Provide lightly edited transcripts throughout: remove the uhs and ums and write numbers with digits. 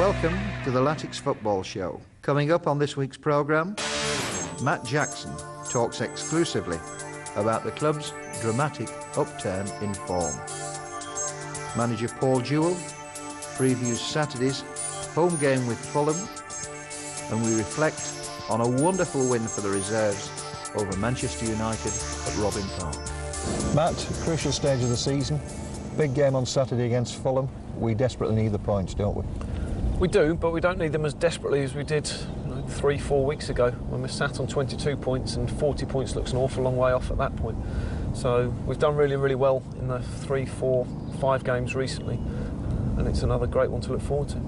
Welcome to the Latics Football Show. Coming up on this week's programme, Matt Jackson talks exclusively about the club's dramatic upturn in form. Manager Paul Jewell previews Saturday's home game with Fulham, and we reflect on a wonderful win for the reserves over Manchester United at Robin Park. Matt, crucial stage of the season, big game on Saturday against Fulham. We desperately need the points, don't we? We do, but we don't need them as desperately as we did 3-4 weeks ago when we sat on 22 points, and 40 points looks an awful long way off at that point. So we've done really, really well in the 3, 4, 5 games recently, and it's another great one to look forward to.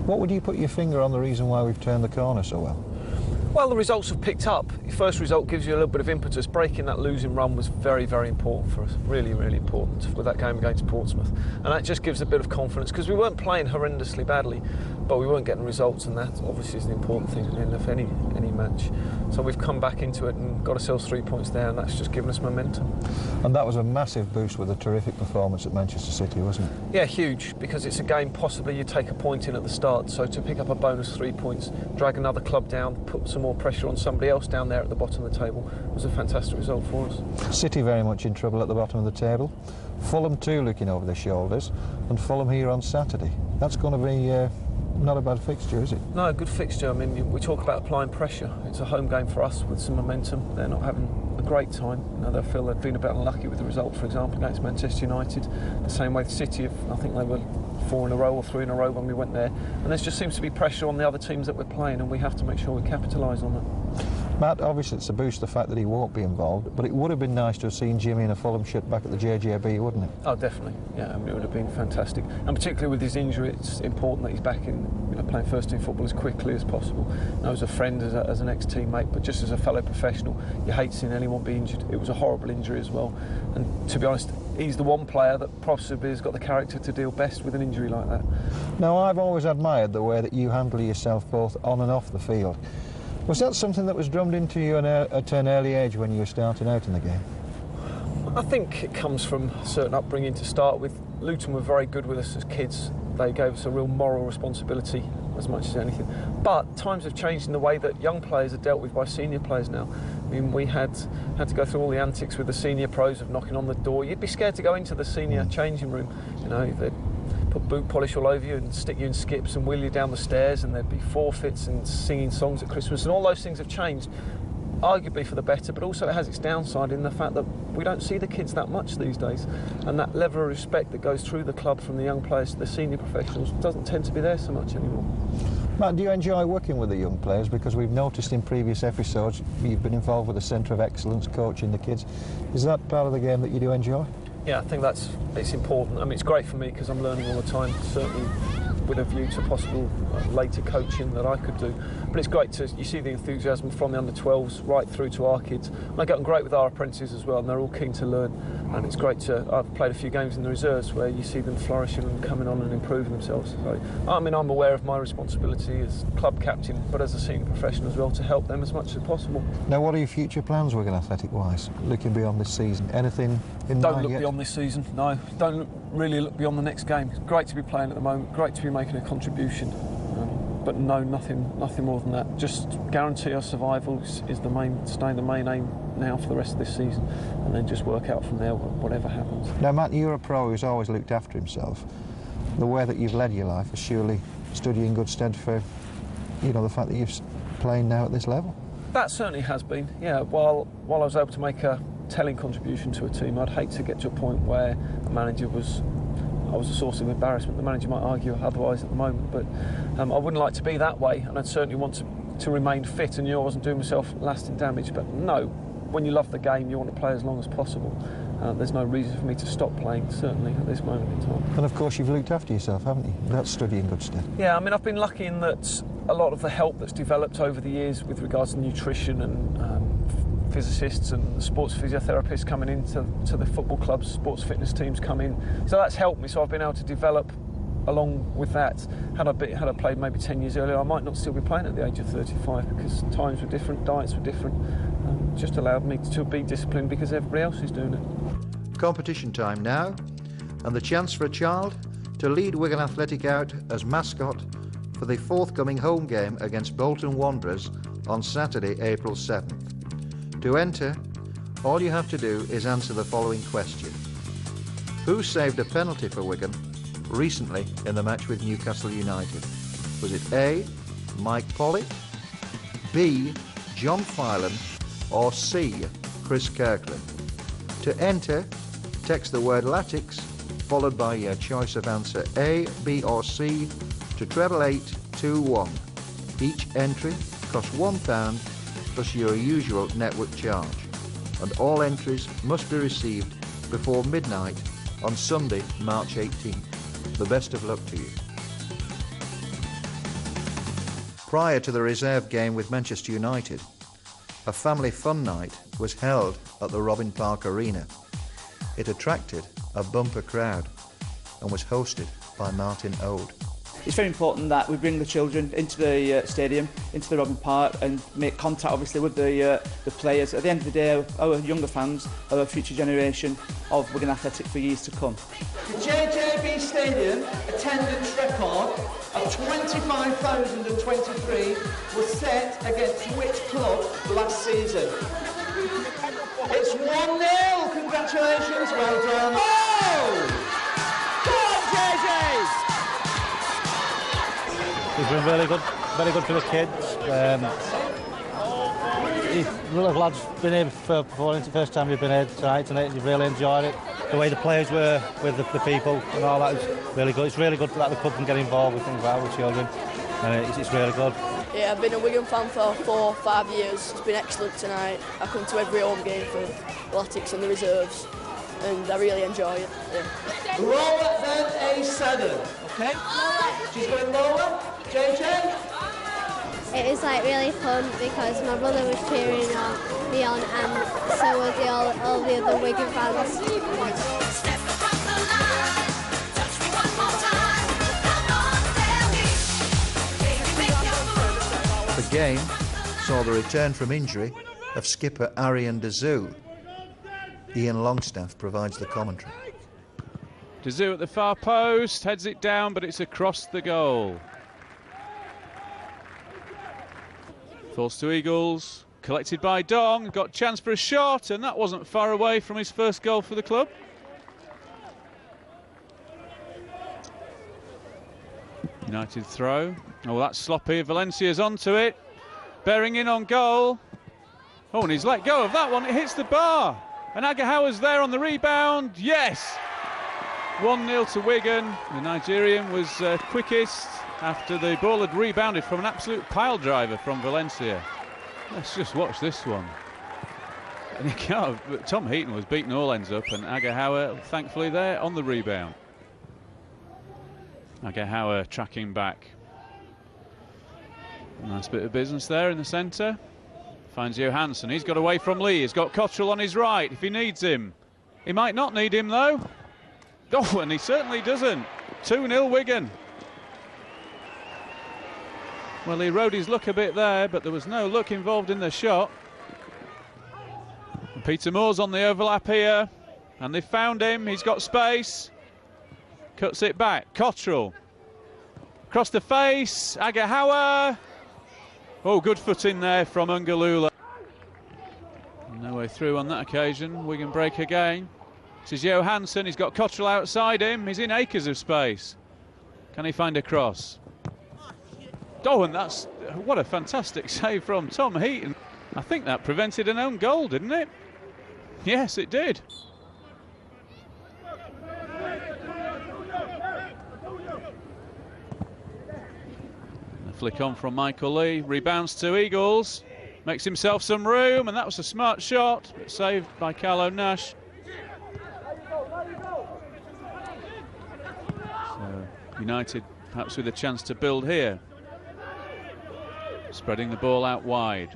What would you put your finger on the reason why we've turned the corner so well? Well, the results have picked up. Your first result gives you a little bit of impetus. Breaking that losing run was very, very important for us. Really, really important with that game against Portsmouth. And that just gives a bit of confidence, because we weren't playing horrendously badly, but we weren't getting results, and that obviously is the important thing at the end of any match. So we've come back into it and got ourselves 3 points there, and that's just given us momentum. And that was a massive boost with a terrific performance at Manchester City, wasn't it? Yeah, huge, because it's a game possibly you take a point in at the start, so to pick up a bonus 3 points, drag another club down, put some more pressure on somebody else down there at the bottom of the table was a fantastic result for us. City very much in trouble at the bottom of the table. Fulham too looking over their shoulders, and Fulham here on Saturday. That's going to be not a bad fixture, is it? No, a good fixture. I mean, we talk about applying pressure. It's a home game for us with some momentum. They're not having a great time. They feel they've been a bit unlucky with the result, for example, against Manchester United. The same way City, I think they were 4 in a row or 3 in a row when we went there. And there just seems to be pressure on the other teams that we're playing, and we have to make sure we capitalise on that. Matt, obviously it's a boost the fact that he won't be involved, but it would have been nice to have seen Jimmy in a Fulham shirt back at the JJB, wouldn't it? Oh, definitely. Yeah, I mean, it would have been fantastic. And particularly with his injury, it's important that he's back in, playing first team football as quickly as possible. I was a friend, as an ex-teammate, but just as a fellow professional, you hate seeing anyone be injured. It was a horrible injury as well. And to be honest, he's the one player that possibly has got the character to deal best with an injury like that. Now, I've always admired the way that you handle yourself both on and off the field. Was that something that was drummed into you at an early age when you were starting out in the game? I think it comes from a certain upbringing to start with. Luton were very good with us as kids. They gave us a real moral responsibility as much as anything. But times have changed in the way that young players are dealt with by senior players now. I mean, we had to go through all the antics with the senior pros of knocking on the door. You'd be scared to go into the senior changing room. They'd put boot polish all over you and stick you in skips and wheel you down the stairs, and there'd be forfeits and singing songs at Christmas, and all those things have changed, arguably for the better, but also it has its downside in the fact that we don't see the kids that much these days, and that level of respect that goes through the club from the young players to the senior professionals doesn't tend to be there so much anymore. Matt, do you enjoy working with the young players? Because we've noticed in previous episodes you've been involved with the Centre of Excellence, coaching the kids. Is that part of the game that you do enjoy? Yeah, I think it's important. I mean, it's great for me because I'm learning all the time, certainly with a view to possible later coaching that I could do. But it's great you see the enthusiasm from the under-12s right through to our kids. And I get on great with our apprentices as well, and they're all keen to learn. And it's great I've played a few games in the reserves where you see them flourishing and coming on and improving themselves. So, I mean, I'm aware of my responsibility as club captain, but as a senior professional as well, to help them as much as possible. Now, what are your future plans, Wigan Athletic-wise, looking beyond this season? Anything in mind yet? Don't look beyond this season, no. Don't really look beyond the next game. It's great to be playing at the moment, great to be making a contribution. But no, nothing more than that. Just guarantee our survival is the main aim now for the rest of this season, and then just work out from there whatever happens. Now, Matt, you're a pro who's always looked after himself. The way that you've led your life has surely stood you in good stead for, the fact that you're playing now at this level. That certainly has been, yeah. While I was able to make a telling contribution to a team, I'd hate to get to a point where the manager I was a source of embarrassment. The manager might argue otherwise at the moment, but I wouldn't like to be that way, and I'd certainly want to remain fit and I wasn't doing myself lasting damage. But no, when you love the game, you want to play as long as possible. There's no reason for me to stop playing, certainly at this moment in time. And of course you've looked after yourself, haven't you? That's stood you in good stead. Yeah, I mean, I've been lucky in that a lot of the help that's developed over the years with regards to nutrition and physicists and sports physiotherapists coming into the football clubs, sports fitness teams come in. So that's helped me, so I've been able to develop along with that. Had I played maybe 10 years earlier, I might not still be playing at the age of 35 because times were different, diets were different. Just allowed me to be disciplined because everybody else is doing it. Competition time now, and the chance for a child to lead Wigan Athletic out as mascot for the forthcoming home game against Bolton Wanderers on Saturday, April 7th. To enter, all you have to do is answer the following question. Who saved a penalty for Wigan recently in the match with Newcastle United? Was it A, Mike Polly, B, John Filan, or C, Chris Kirkland? To enter, text the word Latics followed by your choice of answer A, B or C to 88821. Each entry costs £1 plus your usual network charge, and all entries must be received before midnight on Sunday, March 18th. The best of luck to you. Prior to the reserve game with Manchester United, a family fun night was held at the Robin Park Arena. It attracted a bumper crowd and was hosted by Martin Ode. It's very important that we bring the children into the stadium, into the Robin Park, and make contact obviously with the players. At the end of the day, our younger fans are a future generation of Wigan Athletic for years to come. The JJB Stadium attendance record of 25,023 was set against which club last season? It's 1-0, congratulations, well done. Oh! Go on, JJ! He's been really good, very good for the kids. The lads been here for performance. The first time you've been here tonight, you've really enjoyed it. The way the players were with the people and all that is really good. It's really good that the club can get involved with things like that with children, and it's really good. Yeah, I've been a Wigan fan for 4 or 5 years. It's been excellent tonight. I come to every home game for Latics and the reserves, and I really enjoy it. Yeah. Lower than A7, okay? She's going lower. JJ? It was really fun because my brother was cheering me on, and so was all the other Wigan fans. The game saw the return from injury of skipper Arian Dazoo. Ian Longstaff provides the commentary. Dazoo at the far post, heads it down, but it's across the goal. Falls to Eagles, collected by Dong, got chance for a shot, and that wasn't far away from his first goal for the club. United throw. Oh, that's sloppy. Valencia's onto it. Bearing in on goal. Oh, and he's let go of that one. It hits the bar. And Agahawa's there on the rebound. Yes! 1-0 to Wigan. The Nigerian was quickest after the ball had rebounded from an absolute pile driver from Valencia. Let's just watch this one. And Tom Heaton was beating all ends up, and Agahawa, thankfully, there on the rebound. Agahawa tracking back. Nice bit of business there in the centre. Finds Johansson. He's got away from Lee. He's got Cottrell on his right if he needs him. He might not need him though. Oh, and he certainly doesn't. 2-0 Wigan. Well, he rode his luck a bit there, but there was no luck involved in the shot. And Peter Moore's on the overlap here, and they've found him. He's got space. Cuts it back. Cottrell. Across the face. Agahawa. Oh, good foot in there from Ungalula. No way through on that occasion. Wigan break again. This is Johansson. He's got Cottrell outside him. He's in acres of space. Can he find a cross? Oh, and that's... what a fantastic save from Tom Heaton. I think that prevented an own goal, didn't it? Yes, it did. A flick on from Michael Lee. Rebounds to Eagles. Makes himself some room, and that was a smart shot, but saved by Carlo Nash. So United perhaps with a chance to build here. Spreading the ball out wide.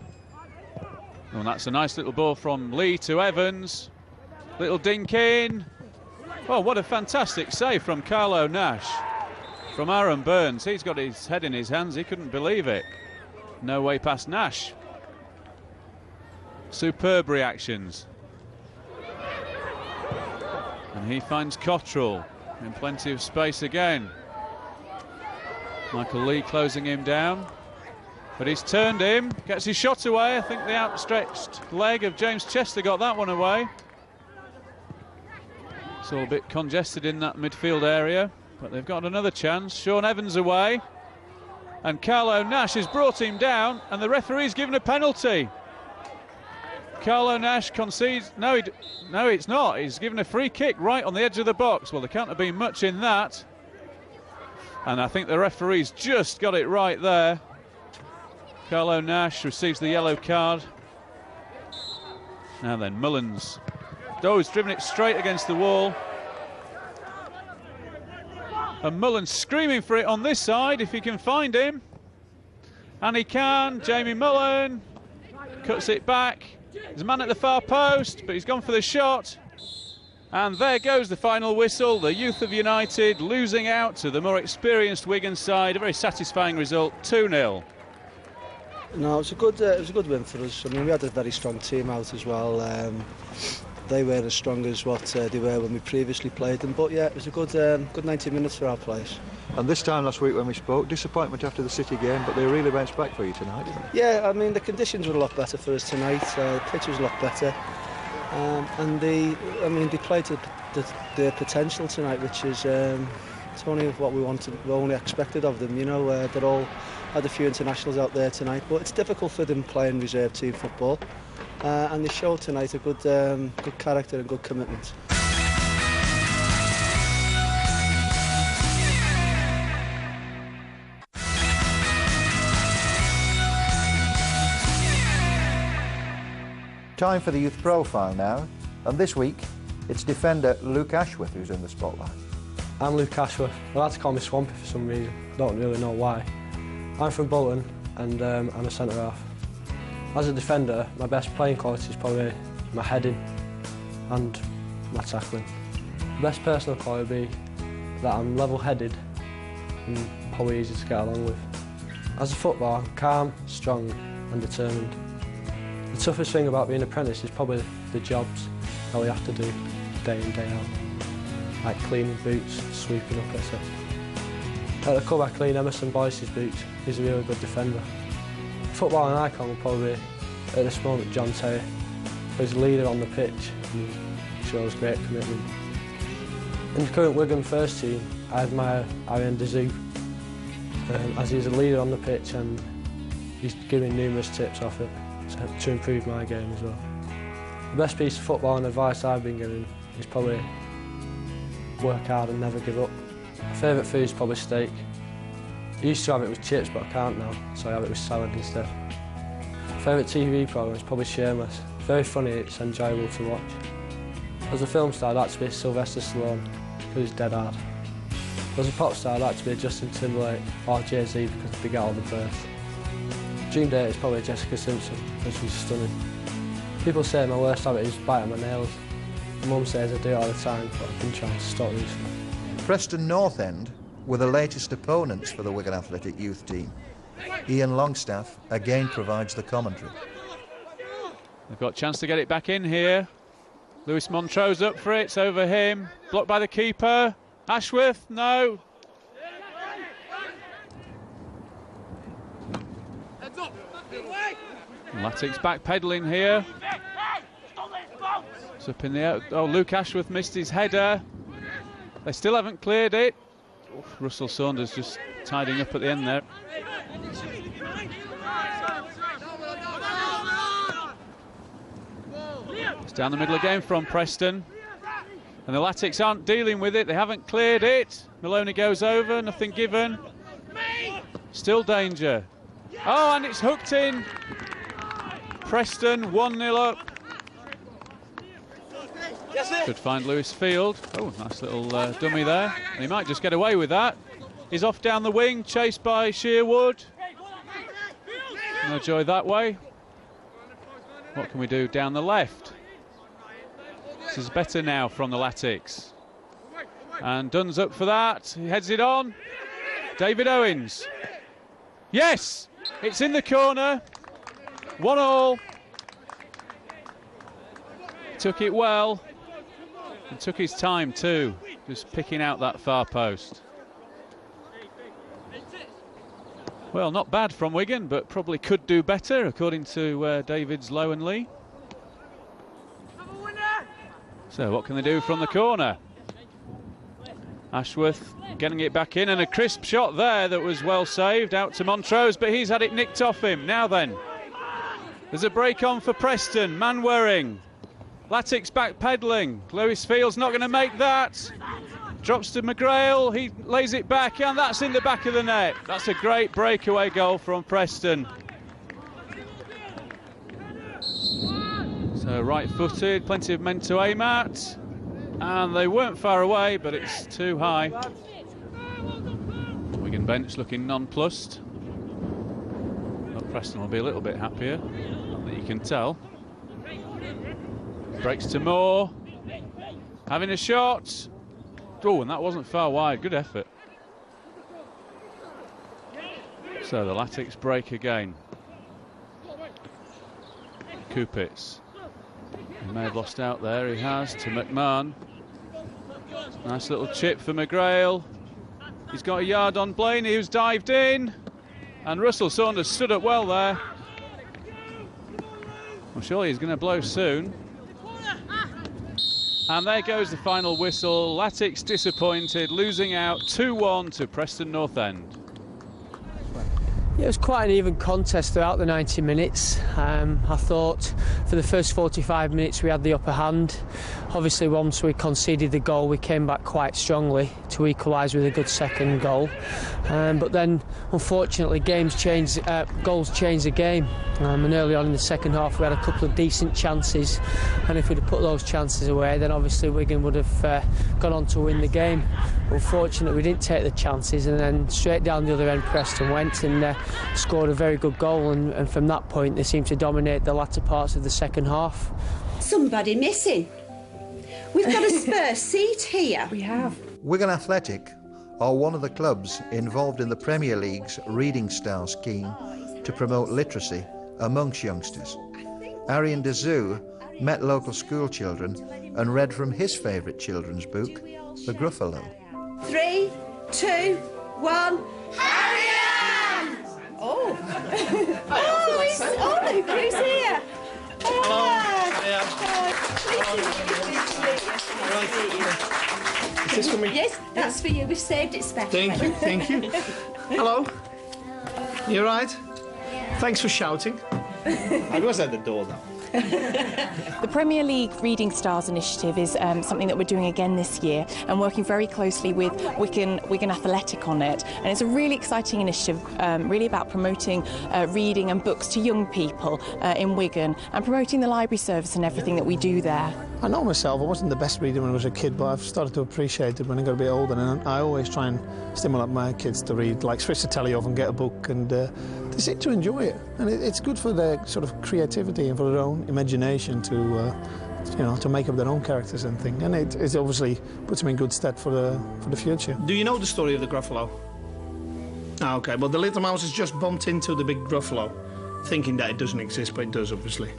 Oh, and that's a nice little ball from Lee to Evans. Little dink in. Oh, what a fantastic save from Carlo Nash. From Aaron Burns. He's got his head in his hands. He couldn't believe it. No way past Nash. Superb reactions. And he finds Cottrell in plenty of space again. Michael Lee closing him down, but he's turned him, gets his shot away. I think the outstretched leg of James Chester got that one away. It's all a bit congested in that midfield area, but they've got another chance. Sean Evans away, and Carlo Nash has brought him down, and the referee's given a penalty. Carlo Nash concedes. No, it's not. He's given a free kick right on the edge of the box. Well, there can't have been much in that. And I think the referee's just got it right there. Carlo Nash receives the yellow card. Now then, Mullins. Oh, he's driven it straight against the wall. And Mullins screaming for it on this side, if he can find him. And he can. Jamie Mullen cuts it back. There's a man at the far post, but he's gone for the shot. And there goes the final whistle. The youth of United losing out to the more experienced Wigan side. A very satisfying result, 2-0. No, it was a good win for us. I mean, we had a very strong team out as well. They were as strong as what they were when we previously played them. But yeah, it was a good 90 minutes for our players. And this time last week when we spoke, disappointment after the City game, but they really bounced back for you tonight, didn't they? Yeah, I mean, the conditions were a lot better for us tonight. The pitch was a lot better. And they played to their potential tonight, which is it's only what we only expected of them. You know, they're all had a few internationals out there tonight, but it's difficult for them playing reserve team football. And they showed tonight a good character and good commitment. Time for the youth profile now, and this week it's defender Luke Ashworth who's in the spotlight. I'm Luke Ashworth. They like to call me Swampy for some reason. Don't really know why. I'm from Bolton and I'm a centre half. As a defender, my best playing quality is probably my heading and my tackling. The best personal quality would be that I'm level-headed and probably easy to get along with. As a footballer, I'm calm, strong and determined. The toughest thing about being an apprentice is probably the jobs that we have to do day in, day out. Like cleaning boots, sweeping up, etc. At the club I clean Emerson Boyce's boots. He's a really good defender. Footballing icon will probably be, at this moment, John Terry. He's a leader on the pitch and shows great commitment. In the current Wigan first team, I admire Arian Dezou, as he's a leader on the pitch and he's giving numerous tips off it to improve my game as well. The best piece of footballing advice I've been given is probably work hard and never give up. My favourite food is probably steak. I used to have it with chips, but I can't now, so I have it with salad instead. My favourite TV programme is probably Shameless. Very funny, it's enjoyable to watch. As a film star, I'd like to be Sylvester Stallone, because he's dead hard. As a pop star, I'd like to be Justin Timberlake or Jay-Z because they get all the birth. Dream date is probably Jessica Simpson, because she's stunning. People say my worst habit is biting my nails. My mum says I do it all the time, but I've been trying to stop recently. Preston North End were the latest opponents for the Wigan Athletic youth team. Ian Longstaff again provides the commentary. They've got a chance to get it back in here. Lewis Montrose up for it, it's over him. Blocked by the keeper. Ashworth, no. Latics backpedaling here. It's up in the air. Oh, Luke Ashworth missed his header. They still haven't cleared it. Oof, Russell Saunders just tidying up at the end there. It's down the middle again from Preston. And the Latics aren't dealing with it. They haven't cleared it. Maloney goes over, nothing given. Still danger. Oh, and it's hooked in. Preston 1-0 up. Could find Lewis Field. Oh, nice little dummy there. And he might just get away with that. He's off down the wing, chased by Sherwood. No joy that way. What can we do down the left? This is better now from the Latics. And Dunn's up for that. He heads it on. David Owens. Yes! It's in the corner. 1-1. Took it well. And took his time too, just picking out that far post. Well, not bad from Wigan, but probably could do better, according to David's Lowe and Lee. So what can they do from the corner? Ashworth getting it back in, and a crisp shot there that was well saved out to Montrose, but he's had it nicked off him. Now then, there's a break on for Preston. Manwaring, Latics back pedalling. Lewis Field's not going to make that. Drops to McGrail, he lays it back, and that's in the back of the net. That's a great breakaway goal from Preston. So right-footed, plenty of men to aim at, and they weren't far away, but it's too high. Wigan bench looking nonplussed. Well, Preston will be a little bit happier, not that you can tell. Breaks to Moore, having a shot. Oh, and that wasn't far wide. Good effort. So the Latics break again. Kupitz. He may have lost out there. He has, to McMahon. Nice little chip for McGrail. He's got a yard on Blaney, who's dived in. And Russell Saunders stood up well there. Well, surely he's going to blow soon. And there goes the final whistle. Latics disappointed, losing out 2-1 to Preston North End. It was quite an even contest throughout the 90 minutes. I thought for the first 45 minutes we had the upper hand. Obviously once we conceded the goal we came back quite strongly to equalise with a good second goal. But then unfortunately goals changed the game. And early on in the second half we had a couple of decent chances, and if we'd have put those chances away then obviously Wigan would have gone on to win the game. Unfortunately we didn't take the chances, and then straight down the other end Preston went and scored a very good goal, and from that point they seemed to dominate the latter parts of the second half. Somebody missing. We've got a spare seat here. We have. Wigan Athletic are one of the clubs involved in the Premier League's Reading Star scheme to promote literacy amongst youngsters. Arian Dazoo met local school children and read from his favourite children's book, The Gruffalo. 3, 2, 1. Arian! Oh. Look who's here. Is this for me? Yes, that's for you. We've saved it specially. Thank you, thank you. Hello. You all right? Thanks for shouting. I was at the door though. The Premier League Reading Stars initiative is something that we're doing again this year, and working very closely with Wigan Athletic on it. And it's a really exciting initiative, really about promoting reading and books to young people in Wigan, and promoting the library service and everything that we do there. I know myself, I wasn't the best reader when I was a kid, but I've started to appreciate it when I got a bit older, and I always try and stimulate my kids to read, like switch the telly off and get a book, and they seem to enjoy it. And it's good for their sort of creativity and for their own imagination to, to make up their own characters and things. And it obviously puts them in good stead for the future. Do you know the story of the Gruffalo? Ah, OK, well, the little mouse has just bumped into the big Gruffalo, thinking that it doesn't exist, but it does, obviously.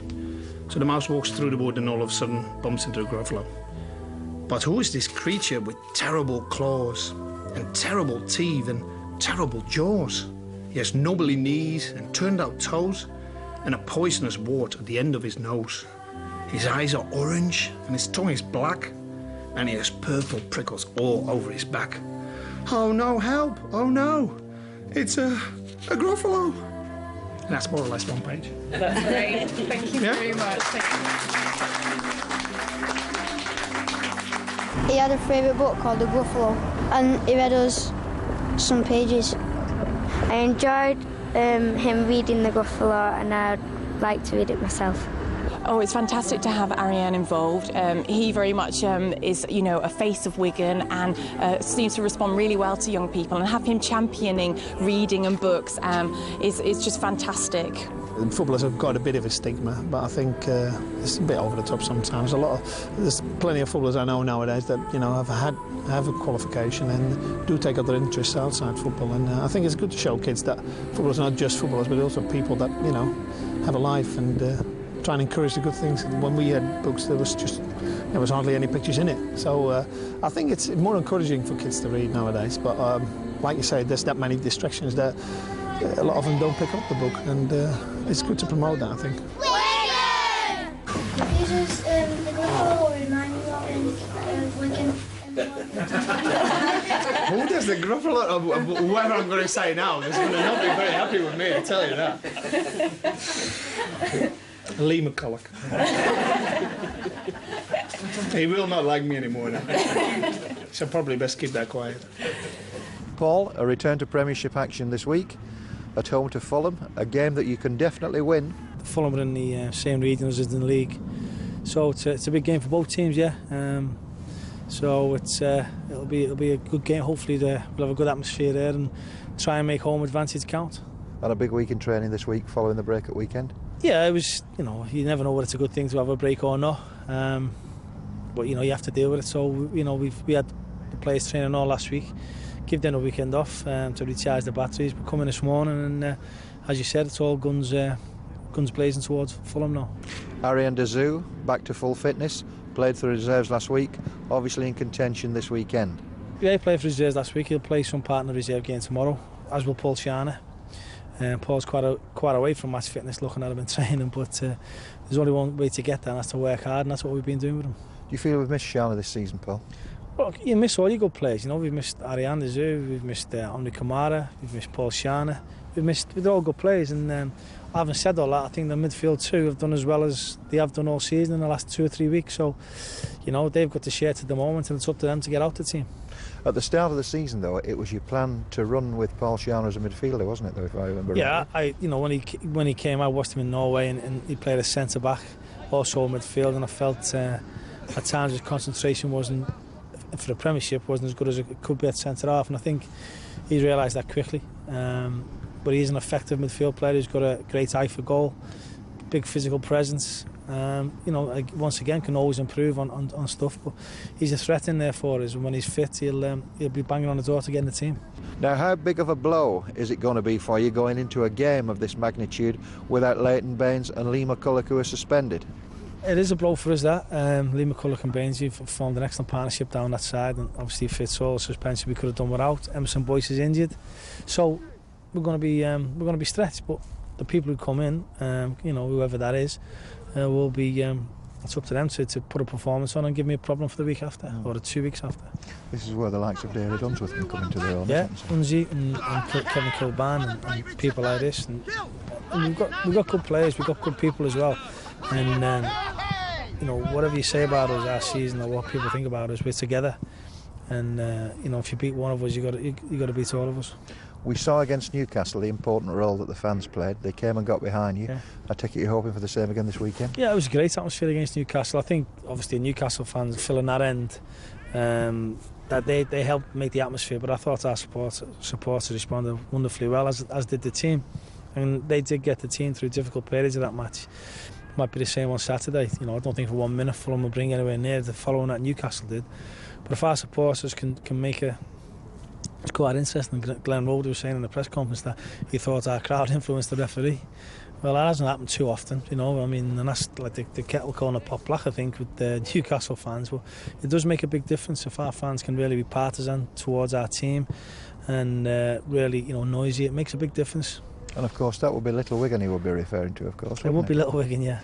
So the mouse walks through the wood and all of a sudden bumps into a Gruffalo. But who is this creature with terrible claws and terrible teeth and terrible jaws? He has knobbly knees and turned-out toes and a poisonous wart at the end of his nose. His eyes are orange and his tongue is black, and he has purple prickles all over his back. Oh no, help! Oh no! It's a Gruffalo! And that's more or less one page. That's great. Thank you very much. He had a favourite book called The Gruffalo, and he read us some pages. I enjoyed him reading The Gruffalo, and I'd like to read it myself. Oh, it's fantastic to have Ariane involved. He very much is, a face of Wigan, and seems to respond really well to young people, and have him championing reading and books is just fantastic. Footballers have got a bit of a stigma, but I think it's a bit over the top sometimes. There's plenty of footballers I know nowadays that have a qualification and do take other interests outside football, and I think it's good to show kids that footballers are not just footballers, but also people that have a life, and try and encourage the good things. When we had books, there was hardly any pictures in it, so I think it's more encouraging for kids to read nowadays. But like you say, there's that many distractions that a lot of them don't pick up the book, and it's good to promote that, I think. This is the Gruffalo remind me of Wigan. Who does the Gruffalo? Whoever I'm going to say now is going to not be very happy with me, I tell you that. Lee McCulloch. He will not like me anymore now. So probably best keep that quiet. Paul, a return to Premiership action this week at home to Fulham, a game that you can definitely win. Fulham are in the same region as in the league, so it's a big game for both teams, yeah. So it'll be a good game. Hopefully we'll have a good atmosphere there and try and make home advantage count. And a big week in training this week following the break at weekend. Yeah, it was. You never know whether it's a good thing to have a break or not. But you have to deal with it. So we had the players training all last week. Give them a weekend off to recharge the batteries. We're coming this morning, and as you said, it's all guns blazing towards Fulham now. Arian Dazou back to full fitness. Played for reserves last week. Obviously in contention this weekend. Yeah, he played for reserves last week. He'll play some part in the reserve game tomorrow, as will Paul Sharner. Paul's quite away from match fitness, looking at him in training, but there's only one way to get there, and that's to work hard, and that's what we've been doing with him. Do you feel we've missed Sharner this season, Paul? Well, you miss all your good players. We've missed Arian Dazou, we've missed Omri Kamara, we've missed Paul Sharner. We're all good players, and having said all that, I think the midfield too have done as well as they have done all season in the last 2 or 3 weeks. So, they've got the shirt at the moment, and it's up to them to get out the team. At the start of the season, though, it was your plan to run with Paul Sharner as a midfielder, wasn't it? Though, if I remember. Yeah, right. When he came, I watched him in Norway, and he played as centre back, also midfield, and I felt at times his concentration wasn't for the Premiership wasn't as good as it could be at centre half, and I think he's realised that quickly. But he's an effective midfield player. He's got a great eye for goal, big physical presence. Once again, can always improve on stuff. But he's a threat in there for us. And when he's fit, he'll be banging on the door to get in the team. Now, how big of a blow is it going to be for you going into a game of this magnitude without Leighton Baines and Lee McCulloch, who are suspended? It is a blow for us, that. Lee McCulloch and Baines have formed an excellent partnership down that side, and obviously fits all suspension we could have done without. Emerson Boyce is injured, so we're going to be stretched. But the people who come in, whoever that is, will be. It's up to them to put a performance on and give me a problem for the week after or the 2 weeks after. This is where the likes of David Unsworth can come into their own. Yeah, Unzi and Kevin Kilban and people like this, and we've got good players, we've got good people as well, and whatever you say about us our season or what people think about us, we're together, and if you beat one of us, you got to beat all of us. We saw against Newcastle the important role that the fans played. They came and got behind you. Yeah. I take it you're hoping for the same again this weekend? Yeah, it was a great atmosphere against Newcastle. I think obviously Newcastle fans filling that end, that they helped make the atmosphere, but I thought our supporters responded wonderfully well, as did the team, and they did get the team through difficult periods of that match. Might be the same on Saturday. I don't think for 1 minute Fulham will bring anywhere near the following that Newcastle did, but if our supporters can make a... It's quite interesting. Glenn Roeder was saying in the press conference that he thought our crowd influenced the referee. Well, that hasn't happened too often, and that's like the kettle calling a pot black, I think, with the Newcastle fans. But it does make a big difference if our fans can really be partisan towards our team and really, noisy. It makes a big difference. And of course, that would be Little Wigan he would be referring to, of course. It would be Little Wigan, yeah.